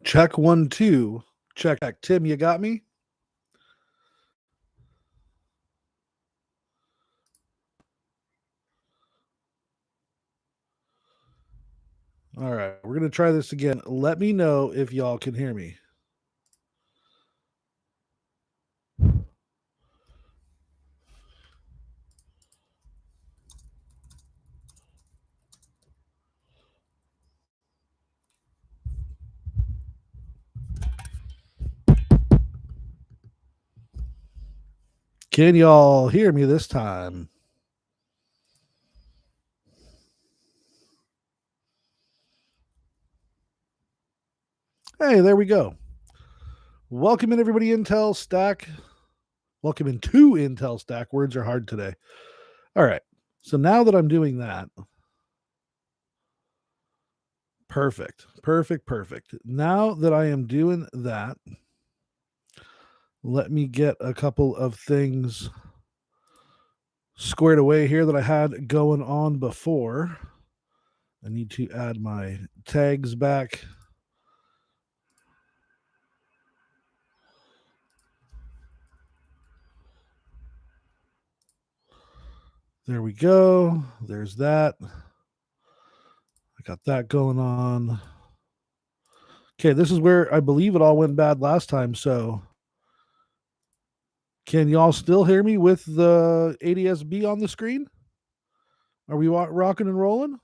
Check 1, 2. Check. Tim, you got me? All right, we're going to try this again. Let me know if y'all can hear me. Can y'all hear me this time? Hey, there we go. Welcome in, everybody, Intel Stack. Welcome into Intel Stack. Words are hard today. All right. So now that I'm doing that, perfect. Now that I am doing that, let me get a couple of things squared away here that I had going on before. I need to add my tags back. There we go. There's that. I got that going on. Okay, this is where I believe it all went bad last time. So, can y'all still hear me with the ADSB on the screen? Are we rocking and rolling?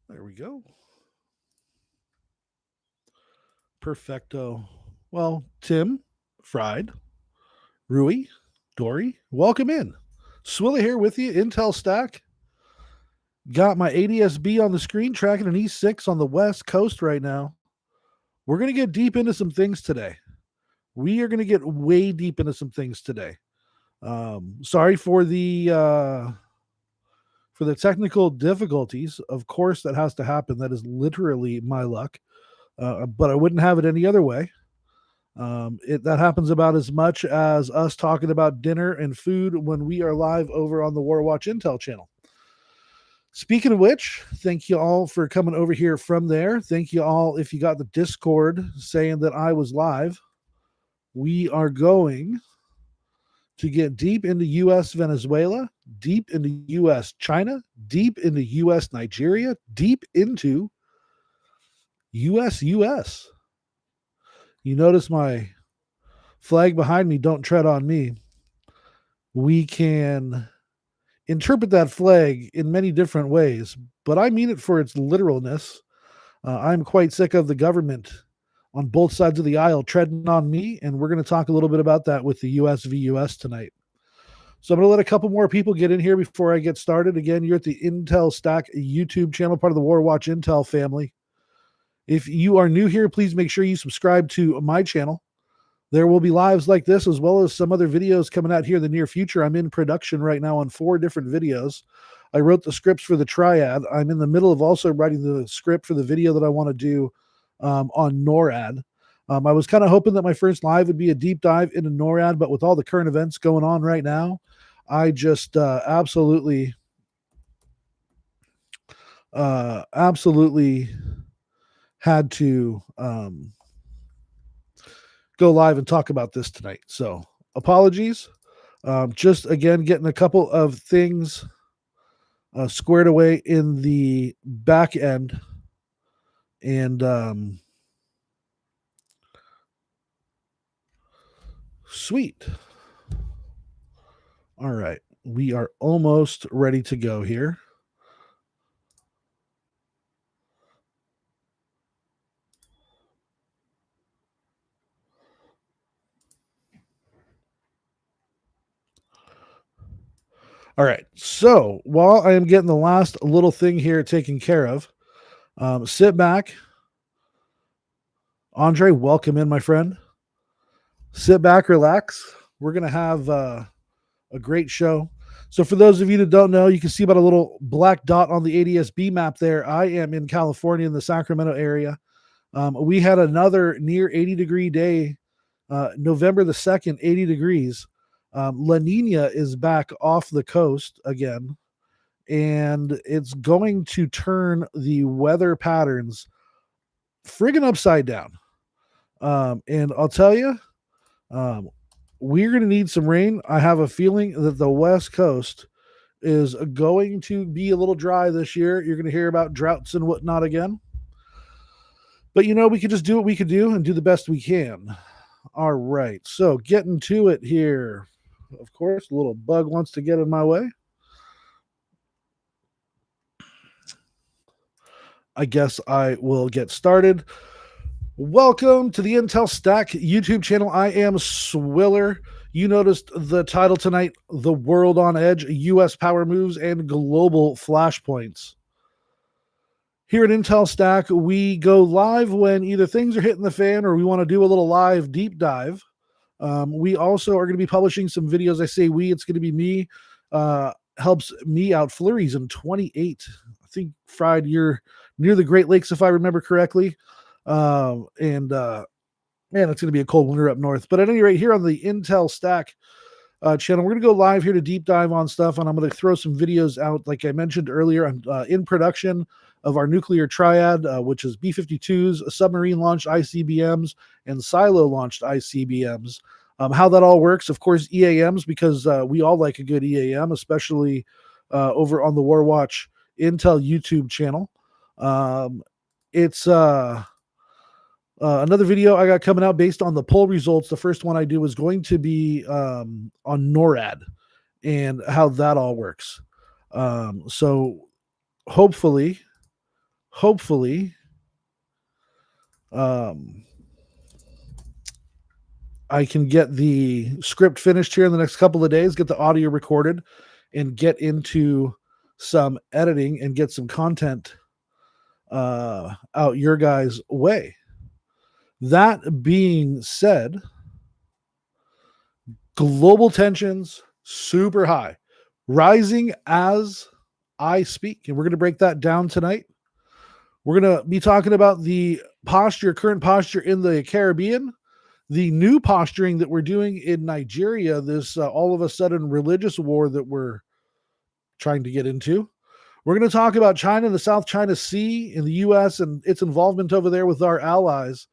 There we go. Perfecto. Well, Tim, Fried, Rui, Dory, welcome in. Swiller here with you, Intel Stack. Got my ADSB on the screen, tracking an E6 on the West Coast right now. We're going to get deep into some things today. We are going to get way deep into some things today. Sorry for the technical difficulties. Of course, that has to happen. That is literally my luck. But I wouldn't have it any other way. That happens about as much as us talking about dinner and food when we are live over on the Warwatch Intel channel. Speaking of which, thank you all for coming over here from there. Thank you all if you got the Discord saying that I was live. We are going to get deep into U.S. Venezuela, deep into U.S. China, deep into U.S. Nigeria, deep into U.S. You notice my flag behind me, don't tread on me. We can interpret that flag in many different ways, but I mean it for its literalness. I'm quite sick of the government on both sides of the aisle treading on me, and we're going to talk a little bit about that with the US v. US tonight. So I'm going to let a couple more people get in here before I get started. Again, you're at the Intel Stack YouTube channel, part of the Warwatch Intel family. If you are new here, please make sure you subscribe to my channel. There will be lives like this, as well as some other videos coming out here in the near future. I'm in production right now on 4 different videos. I wrote the scripts for the triad. I'm in the middle of also writing the script for the video that I want to do on NORAD. I was kind of hoping that my first live would be a deep dive into NORAD, but with all the current events going on right now, I just absolutely had to go live and talk about this tonight. So apologies. Just again, getting a couple of things squared away in the back end. And sweet. All right. We are almost ready to go here. All right. So while I am getting the last little thing here taken care of, sit back. Andre, welcome in, my friend. Sit back, relax. We're going to have a great show. So for those of you that don't know, you can see about a little black dot on the ADSB map there. I am in California in the Sacramento area. We had another near 80-degree day, November the 2nd, 80 degrees. La Nina is back off the coast again, and it's going to turn the weather patterns friggin' upside down. And I'll tell you, um, we're going to need some rain. I have a feeling that the West Coast is going to be a little dry this year. You're going to hear about droughts and whatnot again. But we could just do what we could do and do the best we can. All right. So getting to it here. Of course, a little bug wants to get in my way. I guess I will get started. Welcome to the Intel Stack YouTube channel. I am Swiller. You noticed the title tonight, The World on Edge, U.S. Power Moves and Global Flashpoints. Here at Intel Stack, we go live when either things are hitting the fan or we want to do a little live deep dive. We also are going to be publishing some videos. I say we, it's going to be me. Helps me out. Flurry's in 28. I think, Fried, you're near the Great Lakes, if I remember correctly. Man, it's going to be a cold winter up north. But at any rate, here on the Intel Stack channel, we're going to go live here to deep dive on stuff, and I'm going to throw some videos out. Like I mentioned earlier, I'm in production of our nuclear triad, which is B-52s, submarine-launched ICBMs, and silo-launched ICBMs. How that all works, of course, EAMs, because we all like a good EAM, especially over on the Warwatch Intel YouTube channel. It's another video I got coming out based on the poll results. The first one I do is going to be on NORAD and how that all works. So hopefully, I can get the script finished here in the next couple of days, get the audio recorded, and get into some editing and get some content out your guys' way. That being said, global tensions super high, rising as I speak. And we're going to break that down tonight. We're going to be talking about the current posture in the Caribbean, the new posturing that we're doing in Nigeria, this all of a sudden religious war that we're trying to get into. We're going to talk about China and the South China Sea in the U.S. and its involvement over there with our allies.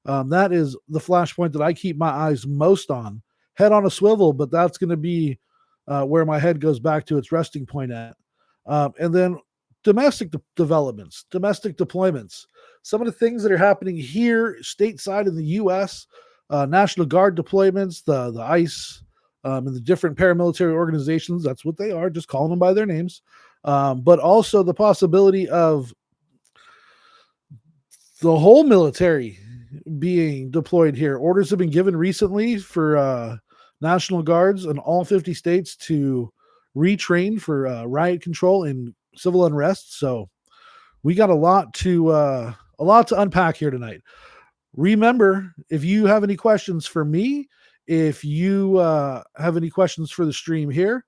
That is the flashpoint that I keep my eyes most on. Head on a swivel, but that's going to be where my head goes back to its resting point at. And then domestic developments, domestic deployments, some of the things that are happening here stateside in the U.S., National Guard deployments, the ICE, and the different paramilitary organizations. That's what they are, just calling them by their names. But also the possibility of the whole military being deployed here. Orders have been given recently for National Guards in all 50 states to retrain for riot control and civil unrest. So we got a lot to unpack here tonight. Remember, if you have any questions for me, if you have any questions for the stream here,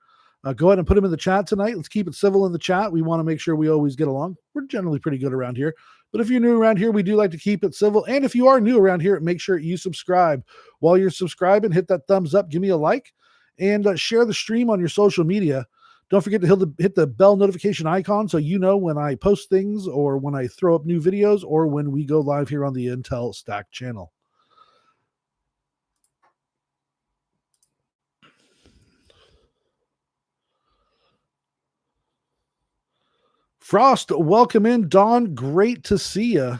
go ahead and put them in the chat tonight. Let's keep it civil in the chat. We want to make sure we always get along. We're generally pretty good around here. But if you're new around here, we do like to keep it civil. And if you are new around here, make sure you subscribe. While you're subscribing, hit that thumbs up, give me a like, and share the stream on your social media. Don't forget to hit the bell notification icon so you know when I post things or when I throw up new videos or when we go live here on the Intel Stack channel. Frost, welcome in. Dawn, great to see you.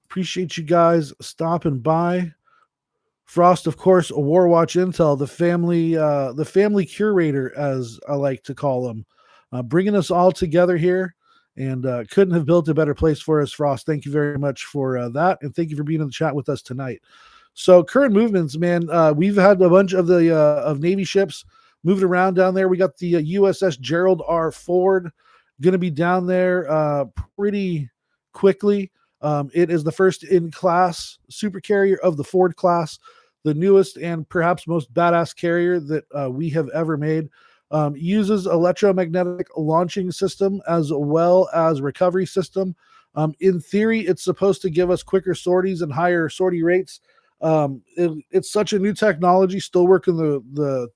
Appreciate you guys stopping by. Frost, of course, a Warwatch Intel, the family curator, as I like to call him, bringing us all together here, and couldn't have built a better place for us, Frost. Thank you very much for that, and thank you for being in the chat with us tonight. So, current movements, man, we've had a bunch of the of Navy ships moving around down there. We got the USS Gerald R. Ford going to be down there pretty quickly. It is the first in class supercarrier of the Ford class, the newest and perhaps most badass carrier that we have ever made. Uses electromagnetic launching system as well as recovery system. In theory, it's supposed to give us quicker sorties and higher sortie rates. It's such a new technology, still working the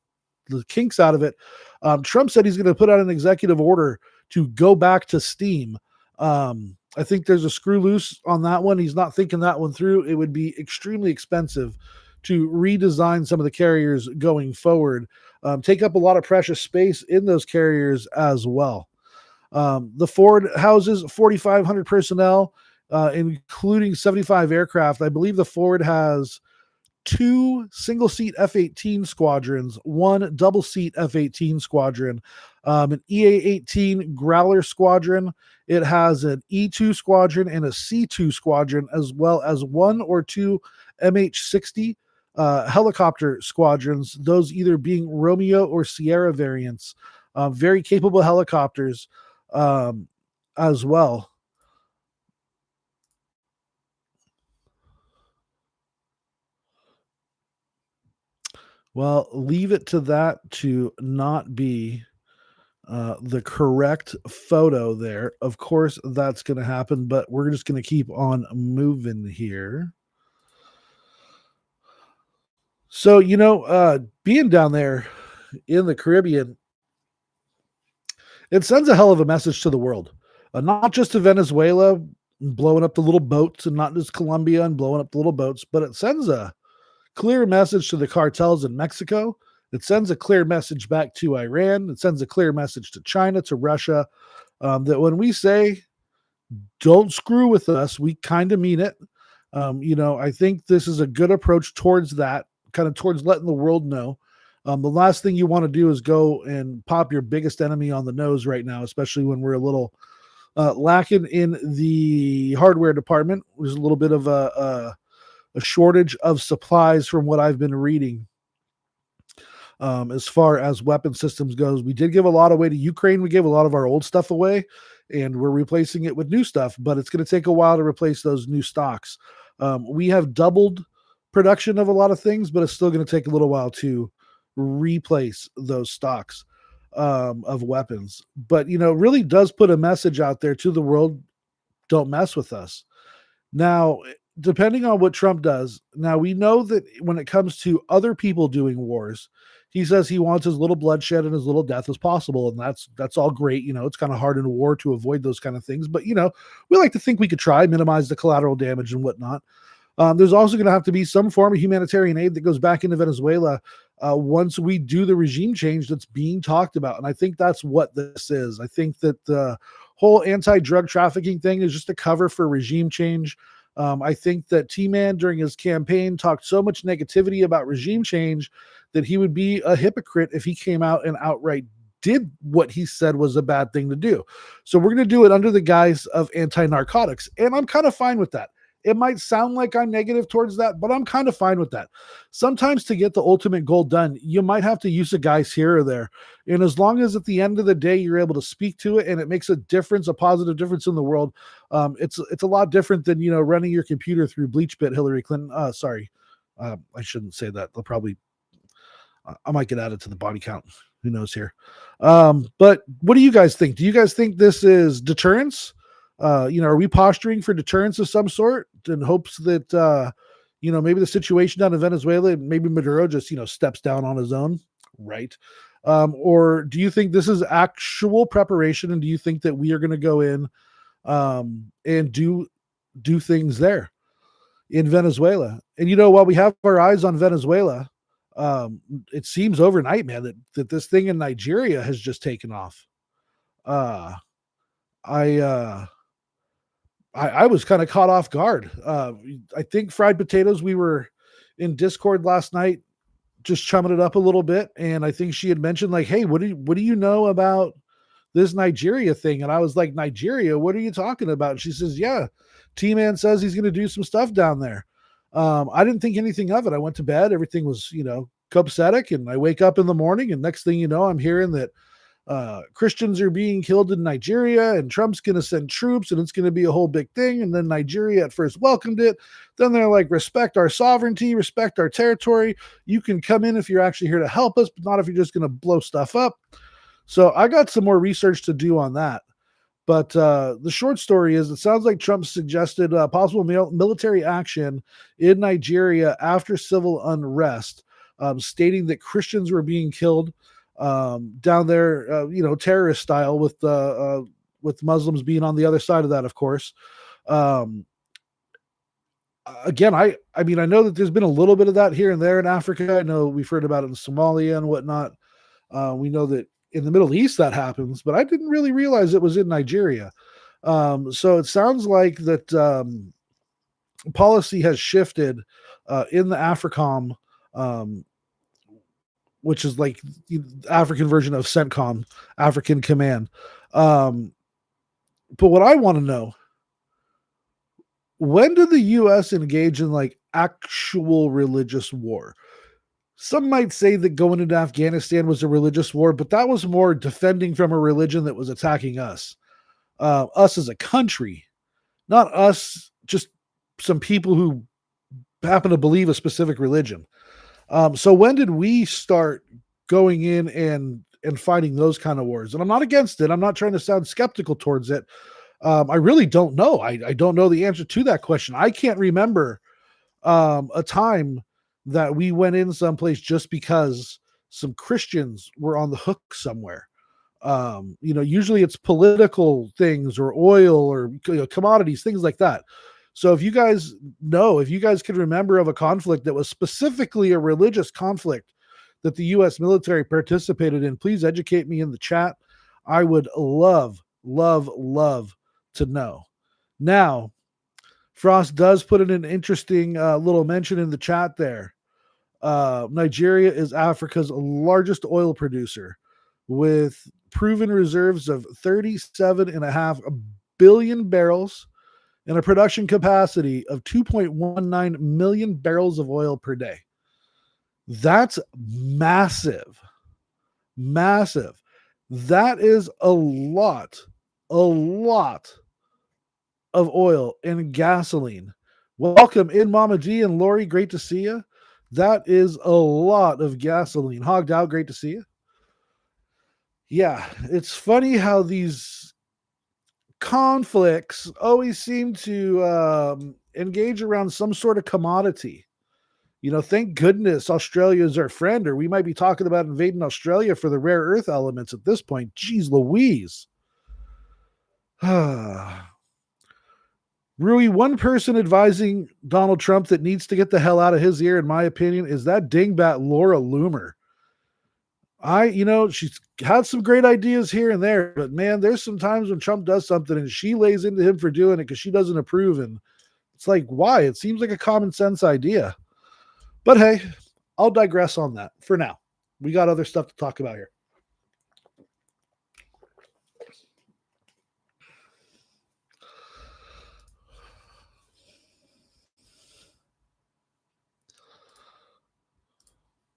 kinks out of it. Trump said he's going to put out an executive order to go back to Steam. I think there's a screw loose on that one. He's not thinking that one through. It would be extremely expensive to redesign some of the carriers going forward, take up a lot of precious space in those carriers as well. The Ford houses 4,500 personnel, including 75 aircraft. I believe the Ford has two single seat F 18 squadrons, one double seat F 18 squadron, an EA 18 Growler squadron. It has an E2 squadron and a C2 squadron, as well as one or two MH-60 helicopter squadrons, those either being Romeo or Sierra variants. Very capable helicopters um, as well. Well, leave it to that to not be the correct photo there. Of course, that's going to happen, but we're just going to keep on moving here. So, being down there in the Caribbean, it sends a hell of a message to the world, not just to Venezuela, blowing up the little boats, and not just Colombia and blowing up the little boats, but it sends a clear message to the cartels in Mexico. It sends a clear message back to Iran. It sends a clear message to China, to Russia, that when we say don't screw with us, we kind of mean it. I think this is a good approach towards that, kind of towards letting the world know. The last thing you want to do is go and pop your biggest enemy on the nose right now, especially when we're a little lacking in the hardware department. There's a little bit of a shortage of supplies from what I've been reading. As far as weapon systems goes, we did give a lot away to Ukraine. We gave a lot of our old stuff away, and we're replacing it with new stuff, but it's going to take a while to replace those new stocks. We have doubled production of a lot of things, but it's still going to take a little while to replace those stocks of weapons. But, really does put a message out there to the world: don't mess with us. Now, depending on what Trump does, now we know that when it comes to other people doing wars, he says he wants as little bloodshed and as little death as possible, and that's all great. It's kind of hard in a war to avoid those kind of things, but we like to think we could try minimize the collateral damage and whatnot. There's also going to have to be some form of humanitarian aid that goes back into Venezuela once we do the regime change that's being talked about. And I think that's what this is. I think that the whole anti-drug trafficking thing is just a cover for regime change. I think that T-Man during his campaign talked so much negativity about regime change that he would be a hypocrite if he came out and outright did what he said was a bad thing to do. So we're going to do it under the guise of anti-narcotics. And I'm kind of fine with that. It might sound like I'm negative towards that, but I'm kind of fine with that. Sometimes to get the ultimate goal done, you might have to use a guys here or there. And as long as at the end of the day, you're able to speak to it and it makes a difference, a positive difference in the world, it's a lot different than, running your computer through BleachBit, Hillary Clinton. Sorry. I shouldn't say that. They'll probably, I might get added to the body count. Who knows here? But what do you guys think? Do you guys think this is deterrence? Are we posturing for deterrence of some sort in hopes that, maybe the situation down in Venezuela, maybe Maduro just, steps down on his own, right? Or do you think this is actual preparation? And do you think that we are going to go in and do things there in Venezuela? And, while we have our eyes on Venezuela, it seems overnight, man, that this thing in Nigeria has just taken off. I was kind of caught off guard. I think fried potatoes, we were in Discord last night, just chumming it up a little bit. And I think she had mentioned like, hey, what do you know about this Nigeria thing? And I was like, Nigeria, what are you talking about? And she says, yeah, T-Man says he's going to do some stuff down there. I didn't think anything of it. I went to bed. Everything was, copacetic. And I wake up in the morning and next thing you know, I'm hearing that Christians are being killed in Nigeria and Trump's going to send troops and it's going to be a whole big thing. And then Nigeria at first welcomed it. Then they're like, respect our sovereignty, respect our territory. You can come in if you're actually here to help us, but not if you're just going to blow stuff up. So I got some more research to do on that. But the short story is it sounds like Trump suggested possible military action in Nigeria after civil unrest, stating that Christians were being killed down there, terrorist style, with Muslims being on the other side of that, of course. Um, Again, I mean, I know that there's been a little bit of that here and there in Africa. I know we've heard about it in Somalia and whatnot. We know that in the Middle East that happens, but I didn't really realize it was in Nigeria. So it sounds like that policy has shifted in the AFRICOM, um, which is like the African version of CENTCOM, African Command. Um, but what I want to know, when did the U.S. engage in like actual religious war? Some might say that going into Afghanistan was a religious war, but that was more defending from a religion that was attacking us as a country, not us, just some people who happen to believe a specific religion. So when did we start going in and fighting those kind of wars? And I'm not against it. I'm not trying to sound skeptical towards it. I really don't know. I don't know the answer to that question. I can't remember a time that we went in someplace just because some Christians were on the hook somewhere. Usually it's political things or oil or commodities, things like that. So if you guys can remember of a conflict that was specifically a religious conflict that the U.S. military participated in, please educate me in the chat. I would love, love, love to know. Now, Frost does put in an interesting little mention in the chat there. Nigeria is Africa's largest oil producer with proven reserves of 37.5 billion barrels and a production capacity of 2.19 million barrels of oil per day. That's massive. Massive. That is a lot of oil and gasoline. Welcome in, Mama G and Lori. Great to see you. That is a lot of gasoline. Hogged out. Great to see you. Yeah, it's funny how these conflicts always seem to engage around some sort of commodity. Thank goodness Australia is our friend, or we might be talking about invading Australia for the rare earth elements at this point. Jeez Louise. Rui, one person advising Donald Trump that needs to get the hell out of his ear, in my opinion, is that dingbat Laura Loomer. She's had some great ideas here and there, but man, there's some times when Trump does something and she lays into him for doing it because she doesn't approve. And it's like, why? It seems like a common sense idea. But hey, I'll digress on that for now. We got other stuff to talk about here.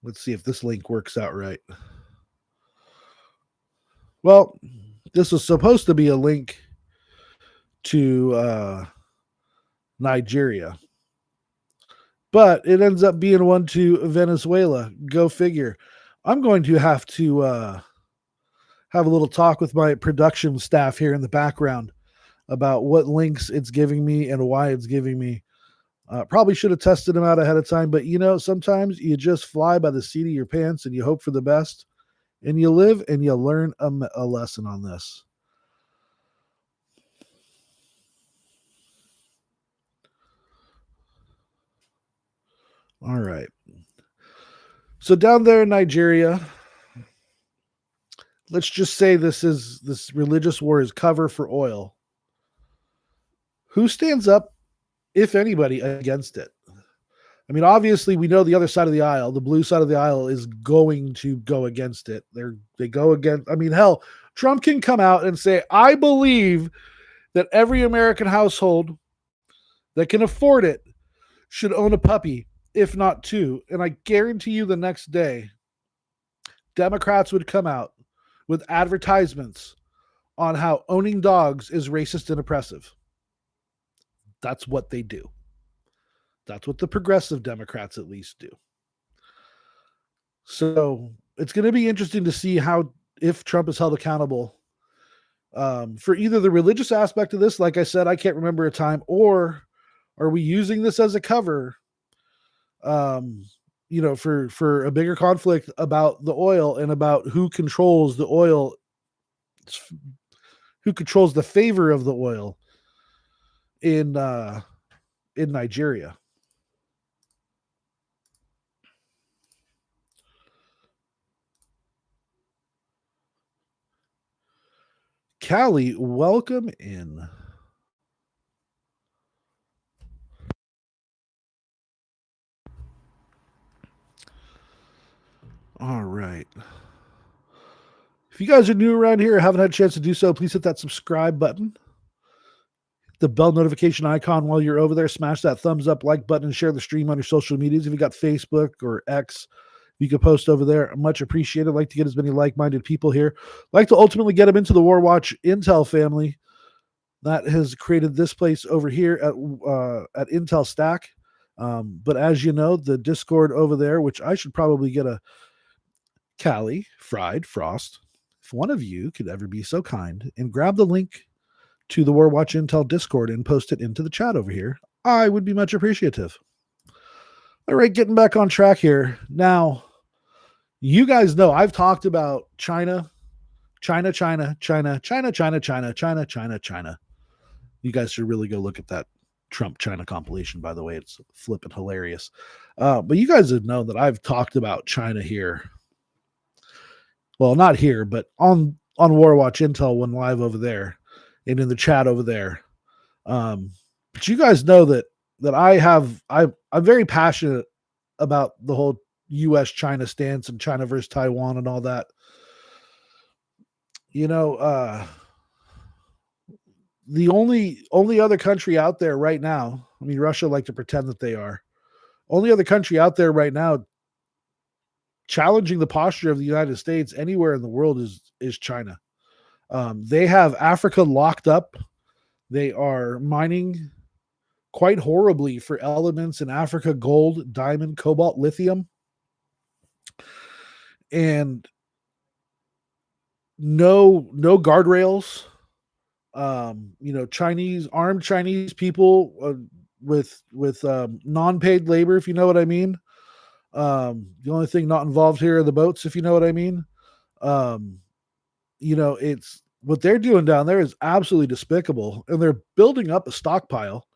Let's see if this link works out right. Well, this was supposed to be a link to Nigeria, but it ends up being one to Venezuela. Go figure. I'm going to have a little talk with my production staff here in the background about what links it's giving me and why it's giving me. Probably should have tested them out ahead of time, but sometimes you just fly by the seat of your pants and you hope for the best, and you live and you learn a lesson on this. All right. So down there in Nigeria, let's just say this religious war is cover for oil. Who stands up, if anybody, against it? I mean, obviously, we know the other side of the aisle, the blue side of the aisle, is going to go against it. They go against. I mean, hell, Trump can come out and say, "I believe that every American household that can afford it should own a puppy, if not two." And I guarantee you, the next day, Democrats would come out with advertisements on how owning dogs is racist and oppressive. That's what they do. That's what the progressive Democrats at least do. So it's going to be interesting to see if Trump is held accountable For either the religious aspect of this, like I said, I can't remember a time, or are we using this as a cover, um, for a bigger conflict about the oil and about who controls the oil, who controls the favor of the oil in Nigeria. Callie, welcome in. All right. If you guys are new around here or haven't had a chance to do so, please hit that subscribe button, the bell notification icon while you're over there. Smash that thumbs up, like button, and share the stream on your social medias. If you got Facebook or X, you can post over there. Much appreciated. Like to get as many like-minded people here. Like to ultimately get them into the Warwatch Intel family that has created this place over here at Intel Stack. But as you know, the Discord over there, which I should probably get a Callie, Fried, Frost, if one of you could ever be so kind and grab the link to the Warwatch Intel Discord and post it into the chat over here, I would be much appreciative. All right, getting back on track here. Now, you guys know I've talked about China. You guys should really go look at that Trump-China compilation, by the way. It's flipping hilarious. But you guys have known that I've talked about China here. Well, not here, but on Warwatch Intel when live over there and in the chat over there. But you guys know that I'm very passionate about the whole U.S.-China stance and China versus Taiwan and all that. The only other country out there right now, I mean, Russia like to pretend that they are, only other country out there right now challenging the posture of the United States anywhere in the world is China. They have Africa locked up. They are mining quite horribly for elements in Africa: gold, diamond, cobalt, lithium, and no guardrails. Armed Chinese people with non-paid labor, if you know what I mean. The only thing not involved here are the boats, if you know what I mean. It's what they're doing down there is absolutely despicable, and they're building up a stockpile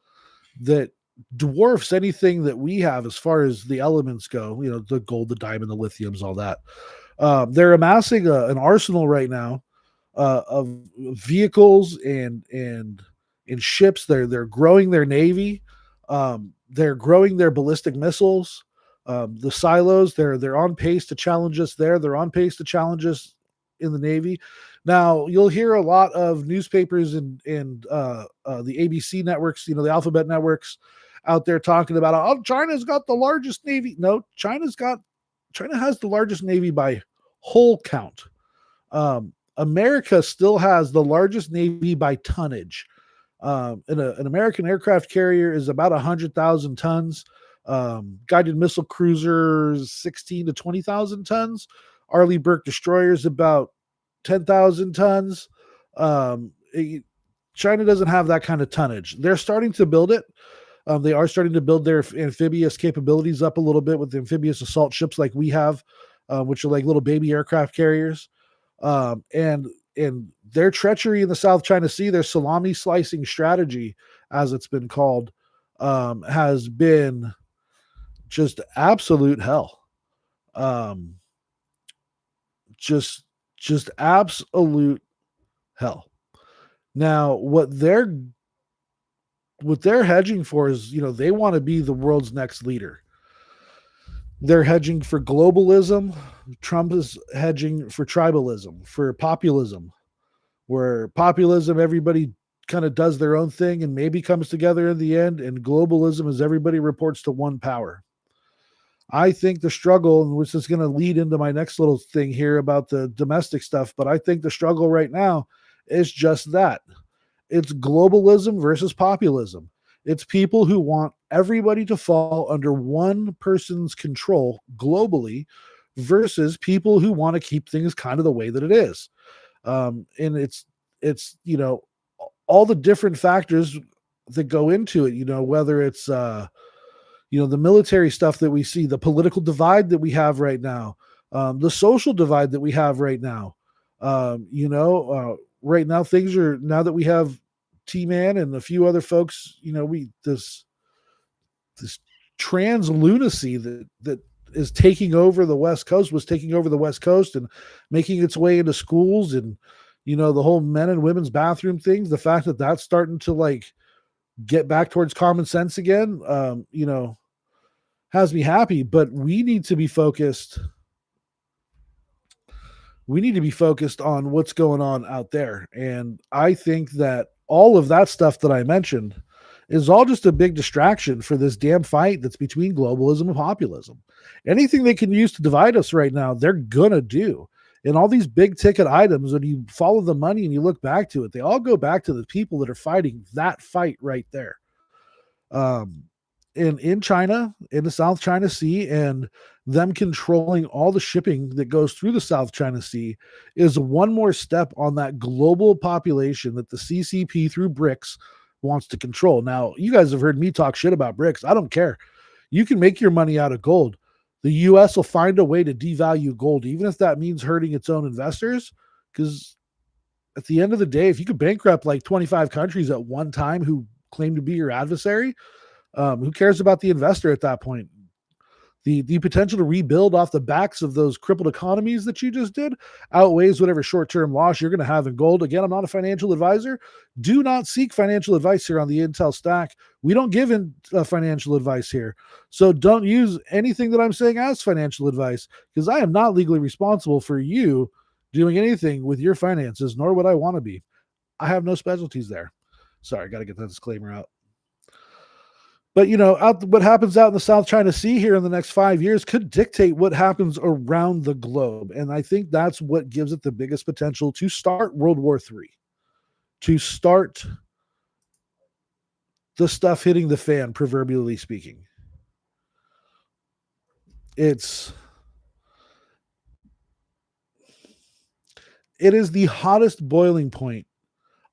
that dwarfs anything that we have as far as the elements go. The gold, the diamond, the lithiums, all that. They're amassing an arsenal right now of vehicles and ships. They're growing their navy. They're growing their ballistic missiles. The silos, they're on pace to challenge us there. They're on pace to challenge us in the Navy. Now, you'll hear a lot of newspapers and the ABC networks, the alphabet networks out there talking about, oh, China's got the largest Navy. No, China has the largest Navy by whole count. America still has the largest Navy by tonnage. An American aircraft carrier is about 100,000 tons. Guided missile cruisers, 16 to 20,000 tons. Arleigh Burke destroyers, about 10,000 tons. China doesn't have that kind of tonnage. They're starting to build it. They are starting to build their amphibious capabilities up a little bit with amphibious assault ships like we have, which are like little baby aircraft carriers. And their treachery in the South China Sea, their salami slicing strategy, as it's been called, has been just absolute hell. Just absolute hell. Now, what they're hedging for is, they want to be the world's next leader. They're hedging for globalism. Trump is hedging for tribalism, for populism, where populism, everybody kind of does their own thing and maybe comes together in the end, and globalism is everybody reports to one power. I think the struggle, which is going to lead into my next little thing here about the domestic stuff, but I think the struggle right now is just that. It's globalism versus populism. It's people who want everybody to fall under one person's control globally versus people who want to keep things kind of the way that it is. And it's all the different factors that go into it. Whether it's the military stuff that we see, the political divide that we have right now, the social divide that we have right now. Right now things are now that we have T-Man and a few other folks. We this trans lunacy that is taking over the West Coast was taking over the West Coast and making its way into schools, and the whole men and women's bathroom things. The fact that that's starting to like get back towards common sense again, has me happy. But we need to be focused on what's going on out there. And I think that all of that stuff that I mentioned is all just a big distraction for this damn fight that's between globalism and populism. Anything they can use to divide us right now, they're gonna do. And all these big ticket items, when you follow the money and you look back to it, they all go back to the people that are fighting that fight right there. Um, in China, in the South China Sea, and them controlling all the shipping that goes through the South China Sea is one more step on that global population that the CCP through BRICS wants to control. Now, you guys have heard me talk shit about BRICS. I don't care. You can make your money out of gold. The US will find a way to devalue gold, even if that means hurting its own investors, because at the end of the day, if you could bankrupt like 25 countries at one time who claim to be your adversary, who cares about the investor at that point? The potential to rebuild off the backs of those crippled economies that you just did outweighs whatever short-term loss you're going to have in gold. Again, I'm not a financial advisor. Do not seek financial advice here on the Intel Stack. We don't give financial advice here. So don't use anything that I'm saying as financial advice, because I am not legally responsible for you doing anything with your finances, nor would I want to be. I have no specialties there. Sorry, got to get that disclaimer out. But what happens out in the South China Sea here in the next 5 years could dictate what happens around the globe, and I think that's what gives it the biggest potential to start World War III, to start the stuff hitting the fan, proverbially speaking. It is the hottest boiling point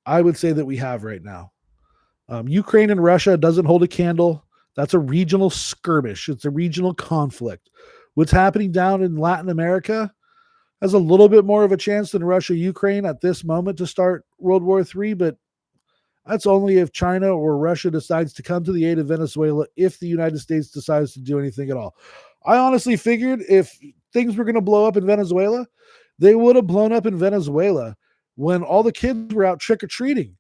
I would say that we have right now. Ukraine and Russia doesn't hold a candle. That's a regional skirmish. It's a regional conflict. What's happening down in Latin America has a little bit more of a chance than Russia, Ukraine at this moment to start World War III, but that's only if China or Russia decides to come to the aid of Venezuela, if the United States decides to do anything at all. I honestly figured if things were going to blow up in Venezuela, they would have blown up in Venezuela when all the kids were out trick-or-treating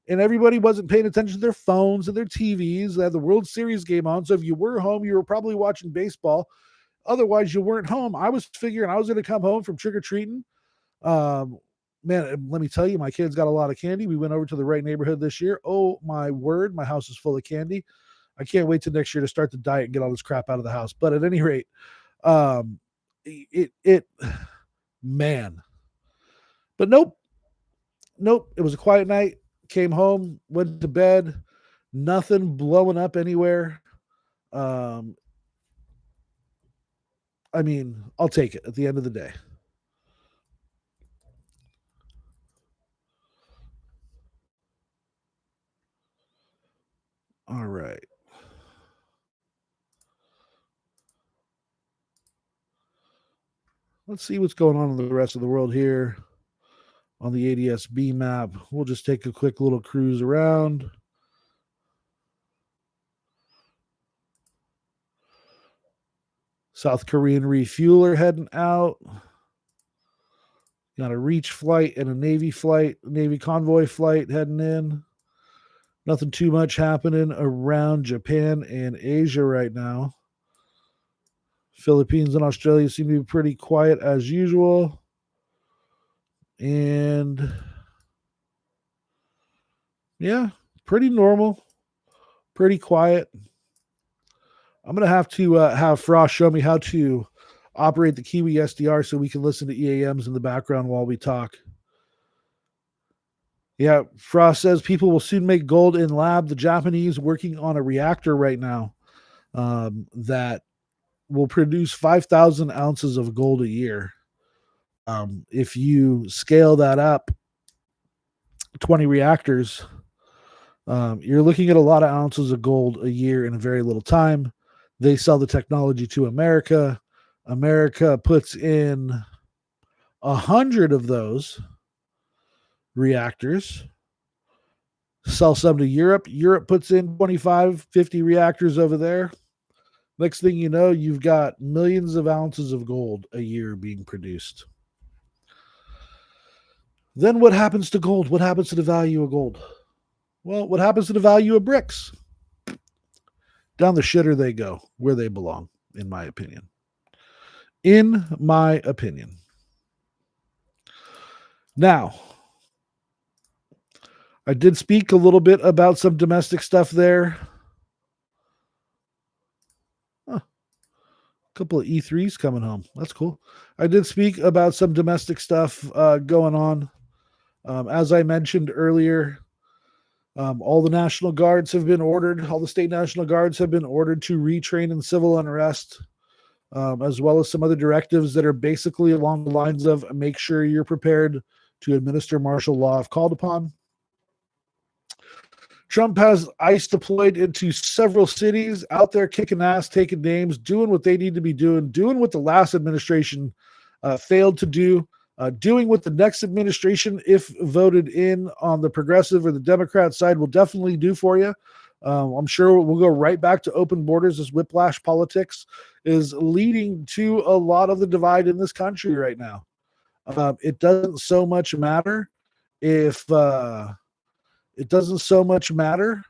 and everybody wasn't paying attention to their phones and their TVs. They had the World Series game on. So if you were home, you were probably watching baseball. Otherwise, you weren't home. I was figuring I was going to come home from trick-or-treating. Man, let me tell you, my kids got a lot of candy. We went over to the right neighborhood this year. Oh, my word. My house is full of candy. I can't wait till next year to start the diet and get all this crap out of the house. But at any rate, man. But nope. It was a quiet night. Came home, went to bed, nothing blowing up anywhere. I mean, I'll take it at the end of the day. All right. Let's see what's going on in the rest of the world here on the ADS-B map. We'll just take a quick little cruise around. South Korean refueler heading out. Got a Reach flight and a Navy convoy flight heading in. Nothing too much happening around Japan and Asia right now. Philippines and Australia seem to be pretty quiet as usual. And yeah, pretty normal, pretty quiet. I'm going to have Frost show me how to operate the Kiwi SDR so we can listen to EAMs in the background while we talk. Yeah, Frost says people will soon make gold in lab. The Japanese working on a reactor right now that will produce 5,000 ounces of gold a year. If you scale that up 20 reactors, you're looking at a lot of ounces of gold a year in a very little time. They sell the technology to America. America puts in 100 of those reactors, sell some to Europe. Europe puts in 25, 50 reactors over there. Next thing you know, you've got millions of ounces of gold a year being produced. Then what happens to gold? What happens to the value of gold? Well, what happens to the value of bricks? Down the shitter they go, where they belong, in my opinion. In my opinion. Now, I did speak a little bit about some domestic stuff there. A couple of E3s coming home. That's cool. I did speak about some domestic stuff going on. As I mentioned earlier, all the National Guards have been ordered, all the state National Guards have been ordered to retrain in civil unrest, as well as some other directives that are basically along the lines of make sure you're prepared to administer martial law if called upon. Trump has ICE deployed into several cities, out there kicking ass, taking names, doing what they need to be doing what the last administration failed to do, doing what the next administration, if voted in on the progressive or the Democrat side, will definitely do for you. I'm sure we'll go right back to open borders as whiplash politics is leading to a lot of the divide in this country right now. It doesn't so much matter if it doesn't so much matter,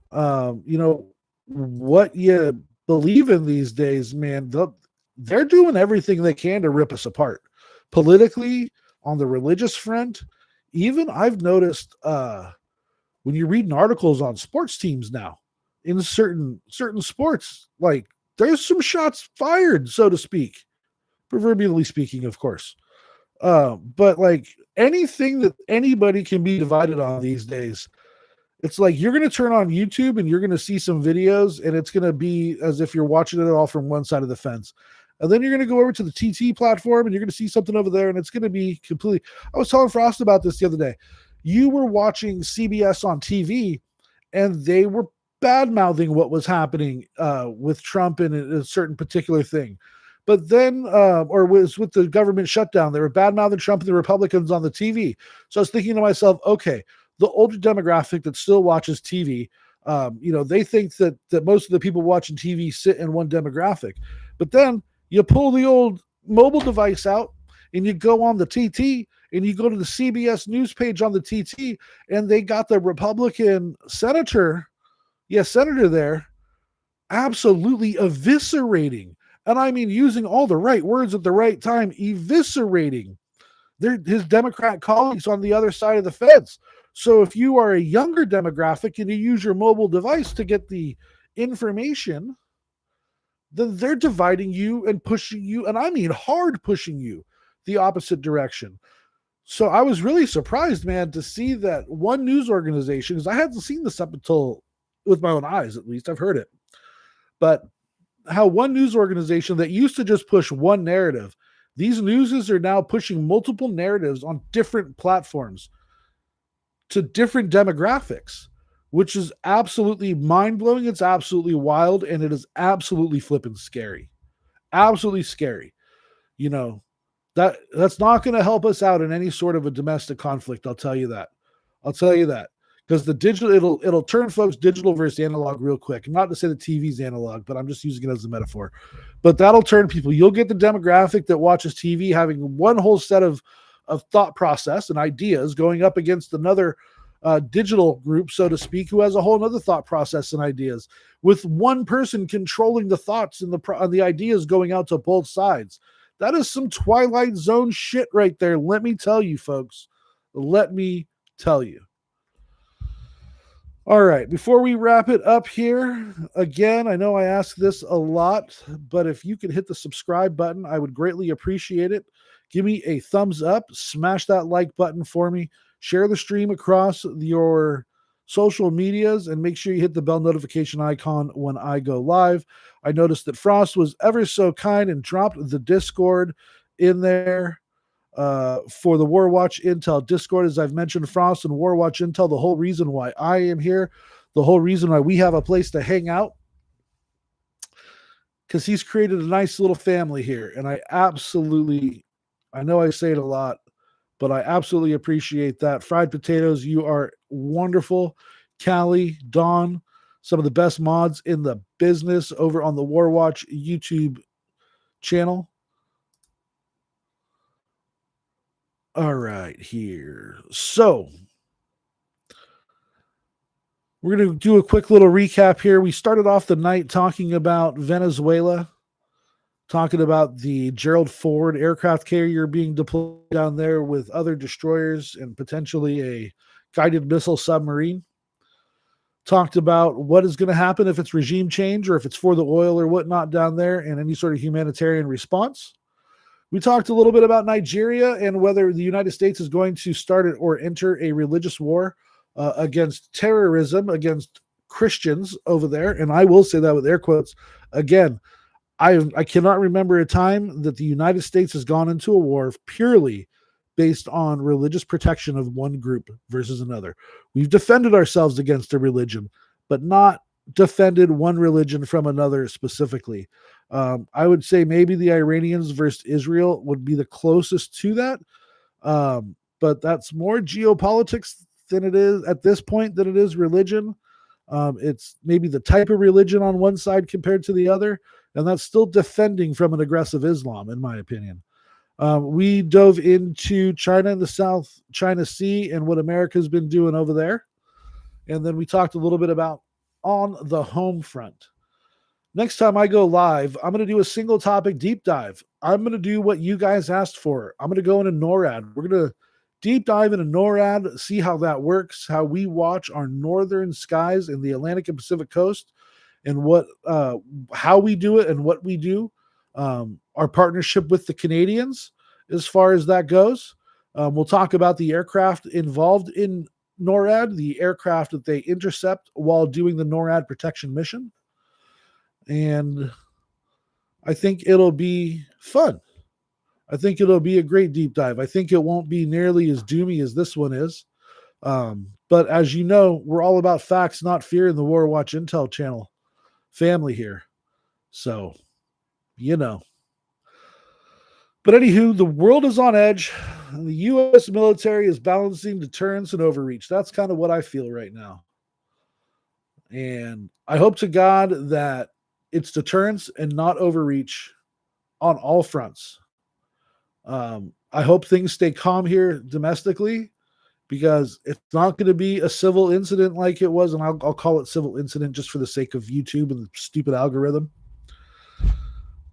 what you believe in these days, man. They're doing everything they can to rip us apart politically, on the religious front. Even I've noticed when you're reading articles on sports teams now, in certain sports, like there's some shots fired, so to speak, proverbially speaking, of course. But like anything that anybody can be divided on these days, it's like you're going to turn on YouTube and you're going to see some videos, and it's going to be as if you're watching it all from one side of the fence. And then you're going to go over to the TT platform and you're going to see something over there, and it's going to be completely. I was telling Frost about this the other day. You were watching CBS on TV, and they were bad mouthing what was happening with Trump and a certain particular thing. But then, or was with the government shutdown, they were bad mouthing Trump and the Republicans on the TV. So I was thinking to myself, okay, the older demographic that still watches TV, they think that most of the people watching TV sit in one demographic. But then you pull the old mobile device out and you go on the TT and you go to the CBS news page on the TT, and they got the Republican senator there, absolutely eviscerating. And I mean, using all the right words at the right time, eviscerating his Democrat colleagues on the other side of the fence. So if you are a younger demographic and you use your mobile device to get the information, then they're dividing you and pushing you, and I mean hard pushing you, the opposite direction. So I was really surprised, man, to see that one news organization, because I hadn't seen this up until, with my own eyes at least, I've heard it, but how one news organization that used to just push one narrative, these newses are now pushing multiple narratives on different platforms to different demographics, which is absolutely mind-blowing. It's absolutely wild, and it is absolutely flipping scary. Absolutely scary. That's not going to help us out in any sort of a domestic conflict, I'll tell you that. Because the digital, it'll turn folks digital versus analog real quick. Not to say the TV's analog, but I'm just using it as a metaphor. But that'll turn people. You'll get the demographic that watches TV having one whole set of thought process and ideas going up against another digital group, so to speak, who has a whole other thought process and ideas, with one person controlling the thoughts and the ideas going out to both sides. That is some Twilight Zone shit right there. Let me tell you, folks. Let me tell you. All right, before we wrap it up here, again, I know I ask this a lot, but if you could hit the subscribe button, I would greatly appreciate it. Give me a thumbs up, smash that like button for me, share the stream across your social medias, and make sure you hit the bell notification icon when I go live. I noticed that Frost was ever so kind and dropped the Discord in there. for the War Watch Intel Discord. As I've mentioned, Frost and War Watch Intel, the whole reason why I am here, the whole reason why we have a place to hang out, because he's created a nice little family here. And I know I say it a lot, but I absolutely appreciate that. Fried Potatoes, you are wonderful. Callie, Dawn, some of the best mods in the business over on the War Watch YouTube channel. All right, here. So we're going to do a quick little recap here. We started off the night talking about Venezuela, talking about the Gerald Ford aircraft carrier being deployed down there with other destroyers and potentially a guided missile submarine. Talked about what is going to happen if it's regime change or if it's for the oil or whatnot down there and any sort of humanitarian response. We talked a little bit about Nigeria and whether the United States is going to start it or enter a religious war against terrorism, against Christians over there. And I will say that with air quotes. Again, I cannot remember a time that the United States has gone into a war purely based on religious protection of one group versus another. We've defended ourselves against a religion, but not defended one religion from another specifically. I would say maybe the Iranians versus Israel would be the closest to that. But that's more geopolitics than it is at this point than it is religion. It's maybe the type of religion on one side compared to the other, and that's still defending from an aggressive Islam, in my opinion. We dove into China and the South China Sea and what America's been doing over there. And then we talked a little bit about on the home front. Next time I go live, I'm going to do a single topic deep dive. I'm going to do what you guys asked for. I'm going to go into NORAD. We're going to deep dive into NORAD, see how that works, how we watch our northern skies in the Atlantic and Pacific coast, and what how we do it and what we do. Our partnership with the Canadians as far as that goes. We'll talk about the aircraft involved in NORAD, the aircraft that they intercept while doing the NORAD protection mission. And I think it'll be fun. I think it'll be a great deep dive. I think it won't be nearly as doomy as this one is. But as you know, we're all about facts, not fear in the War Watch Intel channel family here. So, you know. But anywho, the world is on edge. And the U.S. military is balancing deterrence and overreach. That's kind of what I feel right now. And I hope to God that it's deterrence and not overreach on all fronts. I hope things stay calm here domestically, because it's not going to be a civil incident like it was, and I'll call it civil incident just for the sake of YouTube and the stupid algorithm.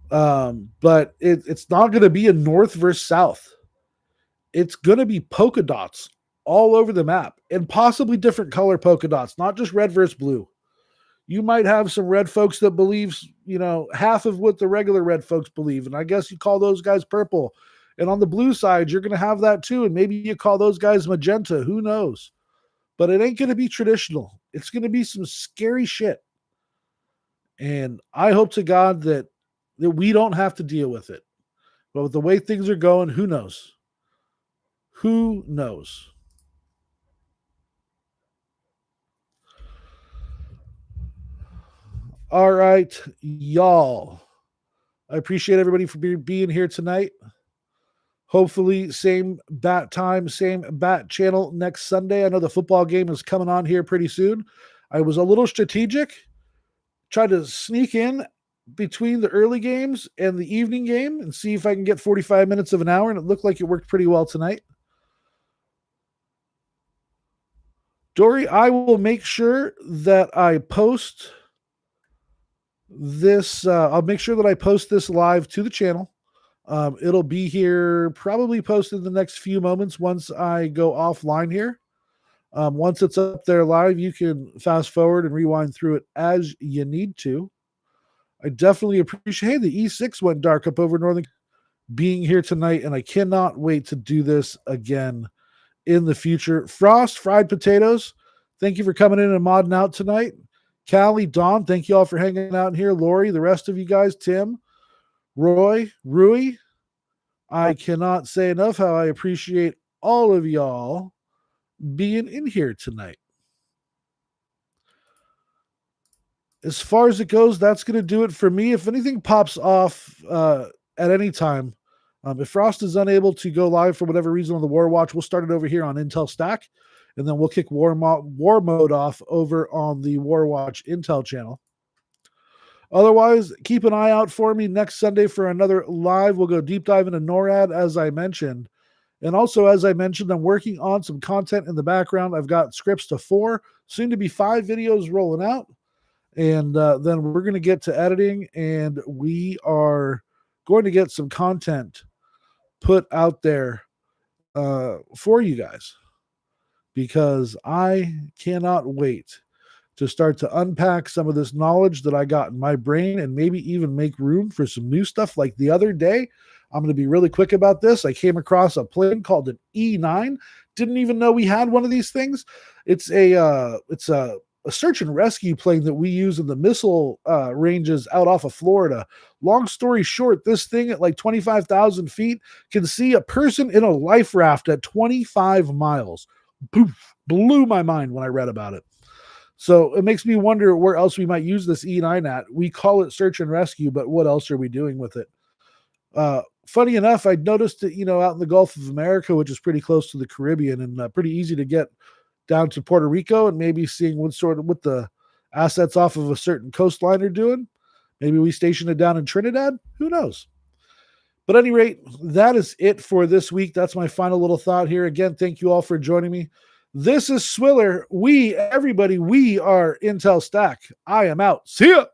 But it's not going to be a north versus south. It's going to be polka dots all over the map, and possibly different color polka dots, not just red versus blue. You might have some red folks that believes, half of what the regular red folks believe. And I guess you call those guys purple. And on the blue side, you're going to have that too. And maybe you call those guys magenta. Who knows? But it ain't going to be traditional. It's going to be some scary shit. And I hope to God that we don't have to deal with it. But with the way things are going, who knows? Who knows? All right, y'all. I appreciate everybody for being here tonight. Hopefully, same bat time, same bat channel next Sunday. I know the football game is coming on here pretty soon. I was a little strategic, tried to sneak in between the early games and the evening game and see if I can get 45 minutes of an hour, and it looked like it worked pretty well tonight. Dory, I will make sure that I post this. I'll make sure that I post this live to the channel. It'll be here, probably posted in the next few moments once I go offline here. Once it's up there live, you can fast forward and rewind through it as you need to. I definitely appreciate the E6 went dark up over Northern being here tonight, and I cannot wait to do this again in the future. Frost, Fried Potatoes, thank you for coming in and modding out tonight. Callie, Dawn, thank you all for hanging out in here. Lori, the rest of you guys, Tim, Roy, Rui, I cannot say enough how I appreciate all of y'all being in here tonight. As far as it goes, that's going to do it for me. If anything pops off at any time, if Frost is unable to go live for whatever reason on the War Watch, we'll start it over here on Intel Stack, and then we'll kick war mode off over on the War Watch Intel channel. Otherwise, keep an eye out for me next Sunday for another live. We'll go deep dive into NORAD, as I mentioned. And also, as I mentioned, I'm working on some content in the background. I've got scripts to 4, soon to be 5 videos rolling out. And then we're going to get to editing, and we are going to get some content put out there for you guys, because I cannot wait to start to unpack some of this knowledge that I got in my brain and maybe even make room for some new stuff. Like the other day, I'm going to be really quick about this. I came across a plane called an E9. Didn't even know we had one of these things. It's a search and rescue plane that we use in the missile ranges out off of Florida. Long story short, this thing at like 25,000 feet can see a person in a life raft at 25 miles. Poof, blew my mind when I read about it. So it makes me wonder where else we might use this E9 at. We call it search and rescue, but what else are we doing with it? Funny enough, I noticed that, out in the Gulf of America, which is pretty close to the Caribbean and pretty easy to get down to Puerto Rico, and maybe seeing what the assets off of a certain coastline are doing. Maybe we station it down in Trinidad. Who knows? But at any rate, that is it for this week. That's my final little thought here. Again, thank you all for joining me. This is Swiller. We are Intel Stack. I am out. See ya.